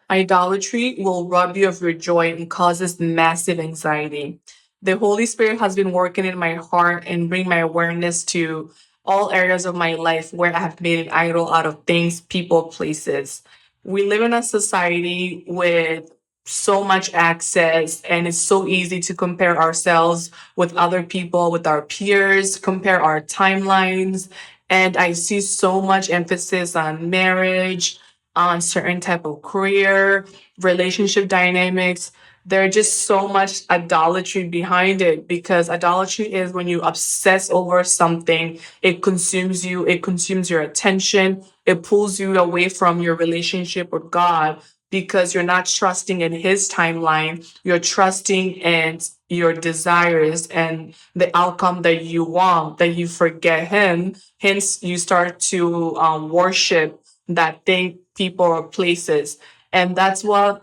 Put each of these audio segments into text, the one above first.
Idolatry will rob you of your joy and causes massive anxiety. The Holy Spirit has been working in my heart and bring my awareness to all areas of my life where I have made an idol out of things, people, places. We live in a society with so much access, and it's so easy to compare ourselves with other people, with our peers, compare our timelines. And I see so much emphasis on marriage, on certain type of career, relationship dynamics. There's just so much idolatry behind it, because idolatry is when you obsess over something, it consumes you, it consumes your attention, it pulls you away from your relationship with God because you're not trusting in His timeline, you're trusting in your desires and the outcome that you want, that you forget Him. Hence, you start to worship that thing, people, or places. And that's what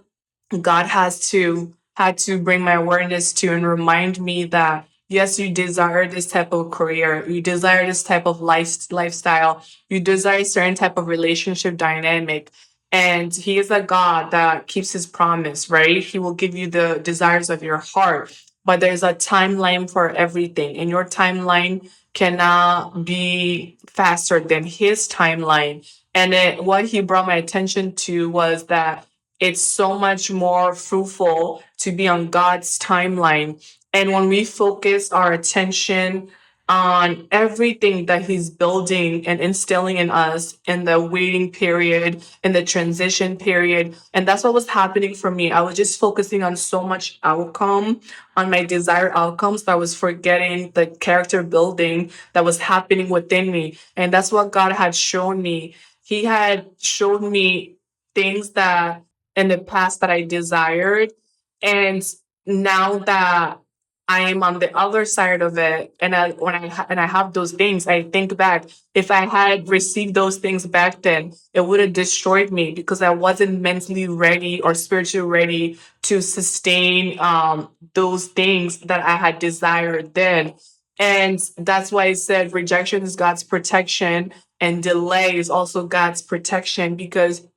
God had to bring my awareness to and remind me that yes, you desire this type of career, you desire this type of lifestyle, you desire a certain type of relationship dynamic. And He is a God that keeps His promise, right? He will give you the desires of your heart. But there's a timeline for everything, and your timeline cannot be faster than His timeline. And what He brought my attention to was that it's so much more fruitful to be on God's timeline. And when we focus our attention on everything that He's building and instilling in us in the waiting period, in the transition period, and that's what was happening for me. I was just focusing on so much outcome, on my desired outcomes, that I was forgetting the character building that was happening within me. And that's what God had shown me. He had shown me things that in the past that I desired. And now that I am on the other side of it, and I have those things, I think back. If I had received those things back then, it would have destroyed me because I wasn't mentally ready or spiritually ready to sustain those things that I had desired then. And that's why I said rejection is God's protection, and delay is also God's protection, because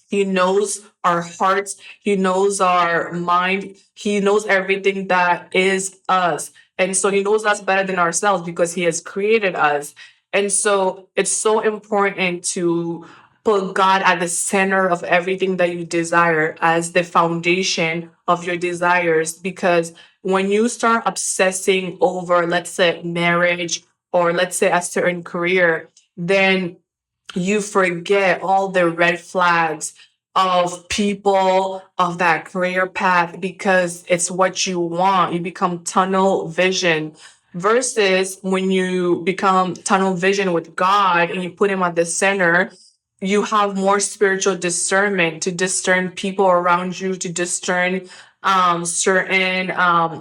He knows our hearts. He knows our mind. He knows everything that is us. And so He knows us better than ourselves because He has created us. And so it's so important to put God at the center of everything that you desire, as the foundation of your desires. Because when you start obsessing over, let's say, marriage, or let's say a certain career, then you forget all the red flags of people, of that career path, because it's what you want. You become tunnel vision, versus when you become tunnel vision with God and you put Him at the center, you have more spiritual discernment to discern people around you, to discern certain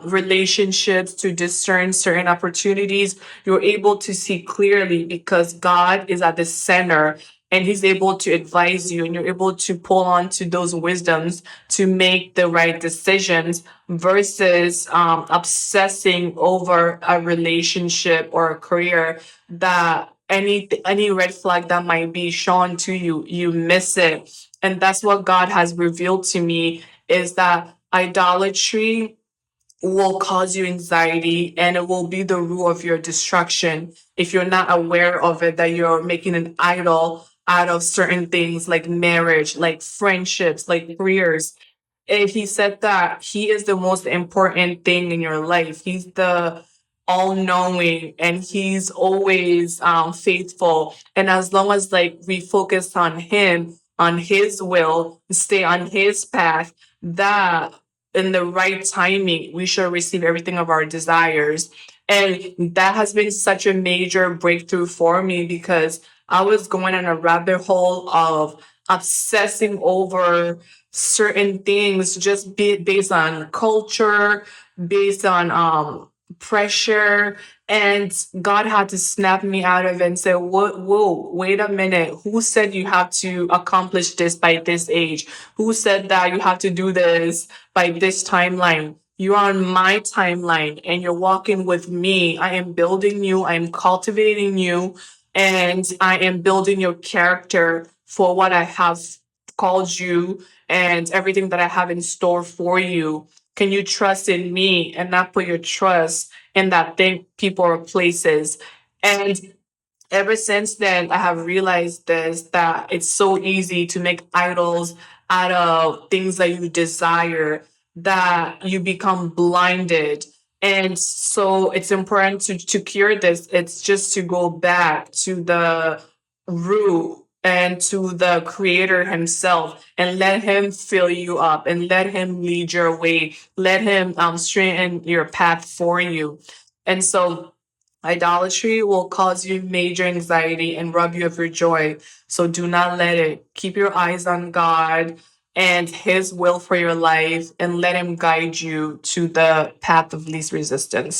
relationships, to discern certain opportunities. You're able to see clearly because God is at the center, and He's able to advise you, and you're able to pull on to those wisdoms to make the right decisions, versus obsessing over a relationship or a career that any red flag that might be shown to you, you miss it. And that's what God has revealed to me, is that idolatry will cause you anxiety, and it will be the rule of your destruction if you're not aware of it, that you're making an idol out of certain things like marriage, like friendships, like careers. And He said that He is the most important thing in your life. He's the all knowing, and He's always faithful. And as long as like we focus on Him, on His will, stay on His path, that in the right timing, we shall receive everything of our desires. And that has been such a major breakthrough for me, because I was going in a rabbit hole of obsessing over certain things, just based on culture, based on pressure. And God had to snap me out of it and say, whoa, wait a minute. Who said you have to accomplish this by this age? Who said that you have to do this by this timeline? You're on my timeline and you're walking with me. I am building you. I am cultivating you, and I am building your character for what I have called you and everything that I have in store for you? Can you trust in me and not put your trust in that thing, people, or places? And ever since then, I have realized this, that it's so easy to make idols out of things that you desire, that you become blinded. And so it's important to cure this. It's just to go back to the root and to the creator himself, and let him fill you up and let him lead your way. Let him straighten your path for you. And so idolatry will cause you major anxiety and rob you of your joy. So do not let it. Keep your eyes on God and His will for your life, and let Him guide you to the path of least resistance.